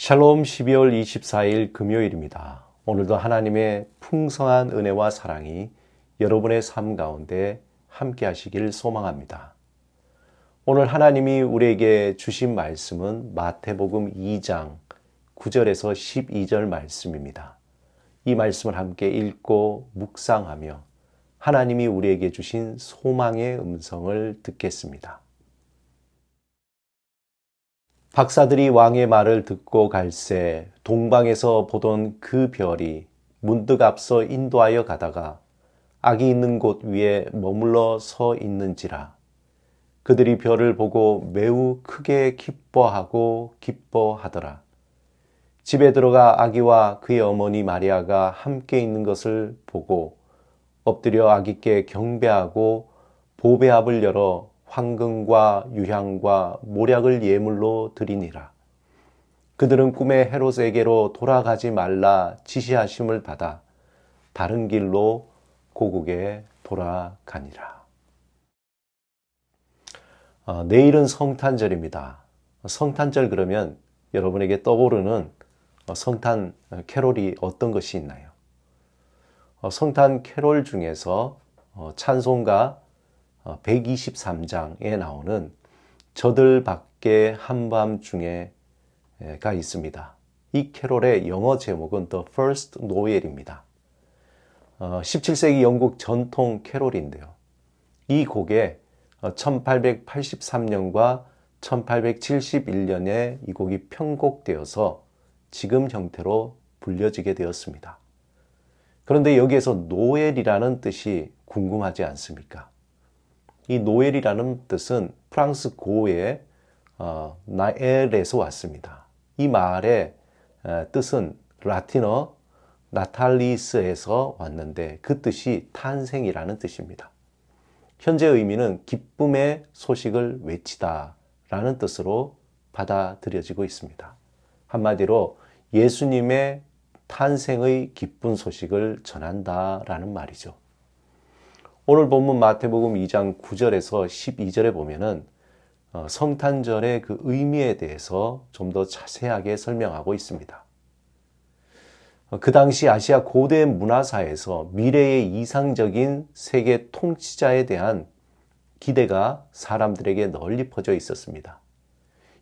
샬롬 12월 24일 금요일입니다. 오늘도 하나님의 풍성한 은혜와 사랑이 여러분의 삶 가운데 함께 하시길 소망합니다. 오늘 하나님이 우리에게 주신 말씀은 마태복음 2장 9절에서 12절 말씀입니다. 이 말씀을 함께 읽고 묵상하며 하나님이 우리에게 주신 소망의 음성을 듣겠습니다. 박사들이 왕의 말을 듣고 갈새 동방에서 보던 그 별이 문득 앞서 인도하여 가다가 악이 있는 곳 위에 머물러 서 있는지라. 그들이 별을 보고 매우 크게 기뻐하더라. 집에 들어가 아기와 그의 어머니 마리아가 함께 있는 것을 보고 엎드려 아기께 경배하고 보배합을 열어 황금과 유향과 모략을 예물로 드리니라. 그들은 꿈에 헤롯에게로 돌아가지 말라 지시하심을 받아 다른 길로 고국에 돌아가니라. 내일은 성탄절입니다. 성탄절 그러면 여러분에게 떠오르는 성탄 캐롤이 어떤 것이 있나요? 성탄 캐롤 중에서 찬송가 123장에 나오는 저들 밖에 한밤중에가 있습니다. 이 캐롤의 영어 제목은 The First Noel입니다. 17세기 영국 전통 캐롤인데요. 이 곡에 1883년과 1871년에 이 곡이 편곡되어서 지금 형태로 불려지게 되었습니다. 그런데 여기에서 노엘이라는 뜻이 궁금하지 않습니까? 이 노엘이라는 뜻은 프랑스 고의 나엘에서 왔습니다. 이 말의 뜻은 라틴어 나탈리스에서 왔는데 그 뜻이 탄생이라는 뜻입니다. 현재 의미는 기쁨의 소식을 외치다 라는 뜻으로 받아들여지고 있습니다. 한마디로 예수님의 탄생의 기쁜 소식을 전한다 라는 말이죠. 오늘 본문 마태복음 2장 9절에서 12절에 보면은 성탄절의 그 의미에 대해서 좀 더 자세하게 설명하고 있습니다. 그 당시 아시아 고대 문화사에서 미래의 이상적인 세계 통치자에 대한 기대가 사람들에게 널리 퍼져 있었습니다.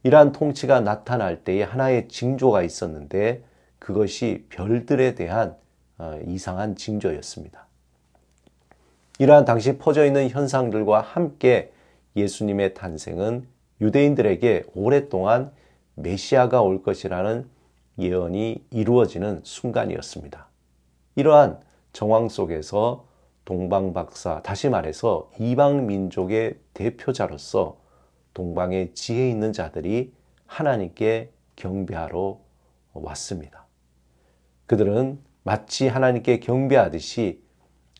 이러한 통치가 나타날 때에 하나의 징조가 있었는데 그것이 별들에 대한 이상한 징조였습니다. 이러한 당시 퍼져 있는 현상들과 함께 예수님의 탄생은 유대인들에게 오랫동안 메시아가 올 것이라는 예언이 이루어지는 순간이었습니다. 이러한 정황 속에서 동방박사, 다시 말해서 이방 민족의 대표자로서 동방의 지혜 있는 자들이 하나님께 경배하러 왔습니다. 그들은 마치 하나님께 경배하듯이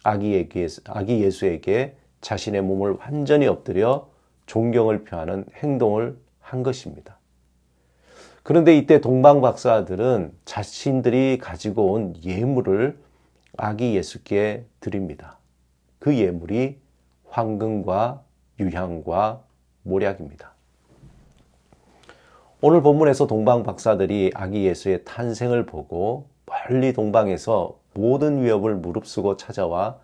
아기 예수에게 자신의 몸을 완전히 엎드려 존경을 표하는 행동을 한 것입니다. 그런데 이때 동방박사들은 자신들이 가지고 온 예물을 아기 예수께 드립니다. 그 예물이 황금과 유향과 모략입니다. 오늘 본문에서 동방박사들이 아기 예수의 탄생을 보고 멀리 동방에서 모든 위협을 무릅쓰고 찾아와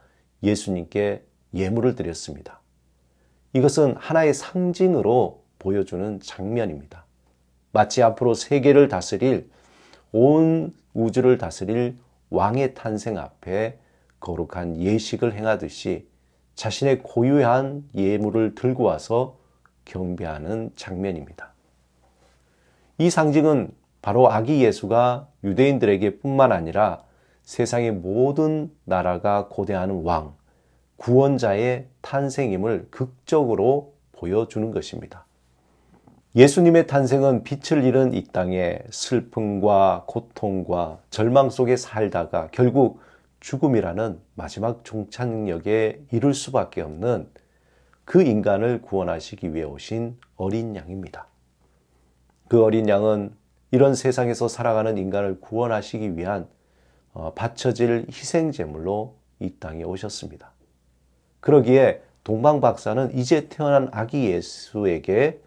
예수님께 예물을 드렸습니다. 이것은 하나의 상징으로 보여주는 장면입니다. 마치 앞으로 세계를 다스릴, 온 우주를 다스릴 왕의 탄생 앞에 거룩한 예식을 행하듯이 자신의 고유한 예물을 들고 와서 경배하는 장면입니다. 이 상징은 바로 아기 예수가 유대인들에게 뿐만 아니라 세상의 모든 나라가 고대하는 왕, 구원자의 탄생임을 극적으로 보여주는 것입니다. 예수님의 탄생은 빛을 잃은 이 땅에 슬픔과 고통과 절망 속에 살다가 결국 죽음이라는 마지막 종착역에 이를 수밖에 없는 그 인간을 구원하시기 위해 오신 어린 양입니다. 그 어린 양은 이런 세상에서 살아가는 인간을 구원하시기 위한 바쳐질 희생제물로 이 땅에 오셨습니다. 그러기에 동방박사는 이제 태어난 아기 예수에게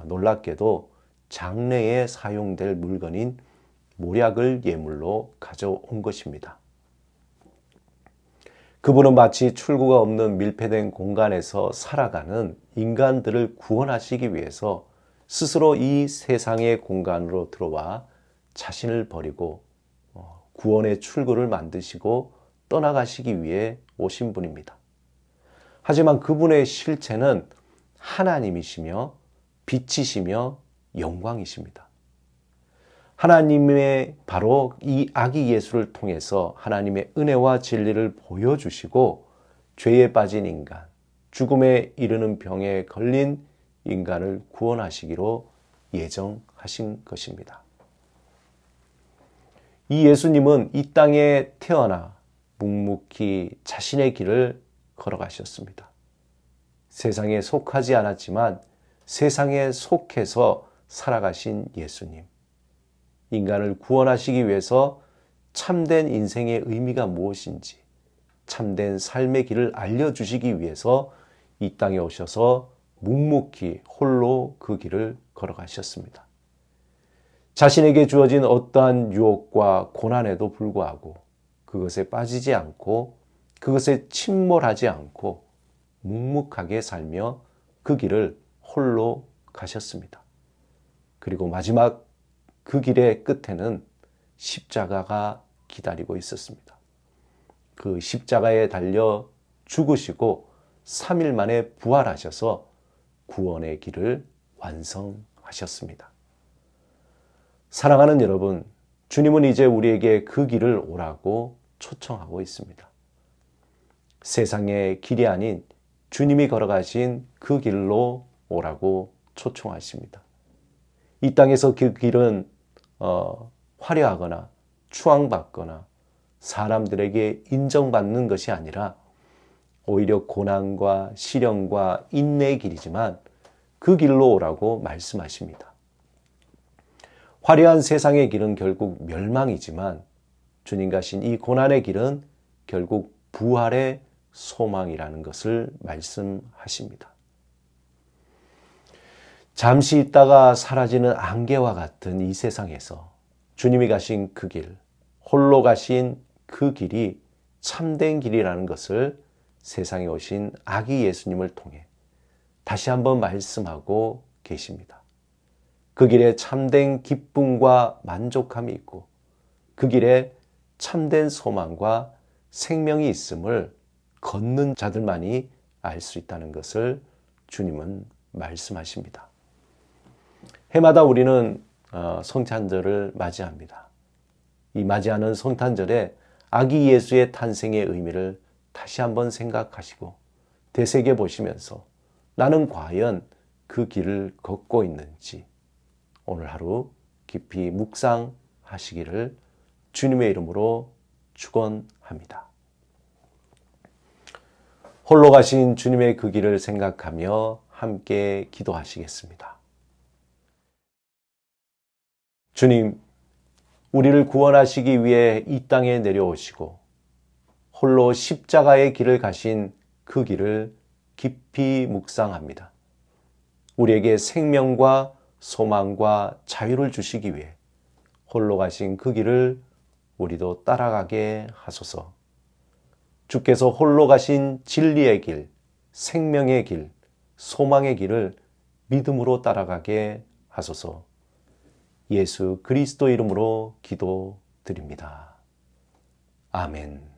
놀랍게도 장례에 사용될 물건인 몰약을 예물로 가져온 것입니다. 그분은 마치 출구가 없는 밀폐된 공간에서 살아가는 인간들을 구원하시기 위해서 스스로 이 세상의 공간으로 들어와 자신을 버리고 구원의 출구를 만드시고 떠나가시기 위해 오신 분입니다. 하지만 그분의 실체는 하나님이시며 빛이시며 영광이십니다. 하나님의 바로 이 아기 예수를 통해서 하나님의 은혜와 진리를 보여주시고 죄에 빠진 인간, 죽음에 이르는 병에 걸린 인간을 구원하시기로 예정하신 것입니다. 이 예수님은 이 땅에 태어나 묵묵히 자신의 길을 걸어가셨습니다. 세상에 속하지 않았지만 세상에 속해서 살아가신 예수님. 인간을 구원하시기 위해서 참된 인생의 의미가 무엇인지, 참된 삶의 길을 알려주시기 위해서 이 땅에 오셔서 묵묵히 홀로 그 길을 걸어가셨습니다. 자신에게 주어진 어떠한 유혹과 고난에도 불구하고 그것에 빠지지 않고 그것에 침몰하지 않고 묵묵하게 살며 그 길을 홀로 가셨습니다. 그리고 마지막 그 길의 끝에는 십자가가 기다리고 있었습니다. 그 십자가에 달려 죽으시고 3일 만에 부활하셔서 구원의 길을 완성하셨습니다. 사랑하는 여러분, 주님은 이제 우리에게 그 길을 오라고 초청하고 있습니다. 세상의 길이 아닌 주님이 걸어가신 그 길로 오라고 초청하십니다. 이 땅에서 그 길은 화려하거나 추앙받거나 사람들에게 인정받는 것이 아니라 오히려 고난과 시련과 인내의 길이지만 그 길로 오라고 말씀하십니다. 화려한 세상의 길은 결국 멸망이지만 주님 가신 이 고난의 길은 결국 부활의 소망이라는 것을 말씀하십니다. 잠시 있다가 사라지는 안개와 같은 이 세상에서 주님이 가신 그 길, 홀로 가신 그 길이 참된 길이라는 것을 세상에 오신 아기 예수님을 통해 다시 한번 말씀하고 계십니다. 그 길에 참된 기쁨과 만족함이 있고 그 길에 참된 소망과 생명이 있음을 걷는 자들만이 알 수 있다는 것을 주님은 말씀하십니다. 해마다 우리는 성탄절을 맞이합니다. 이 맞이하는 성탄절에 아기 예수의 탄생의 의미를 다시 한번 생각하시고 되새겨 보시면서 나는 과연 그 길을 걷고 있는지 오늘 하루 깊이 묵상하시기를 주님의 이름으로 축원합니다. 홀로 가신 주님의 그 길을 생각하며 함께 기도하시겠습니다. 주님, 우리를 구원하시기 위해 이 땅에 내려오시고 홀로 십자가의 길을 가신 그 길을 깊이 묵상합니다. 우리에게 생명과 소망과 자유를 주시기 위해 홀로 가신 그 길을 우리도 따라가게 하소서. 주께서 홀로 가신 진리의 길, 생명의 길, 소망의 길을 믿음으로 따라가게 하소서. 예수 그리스도 이름으로 기도드립니다. 아멘.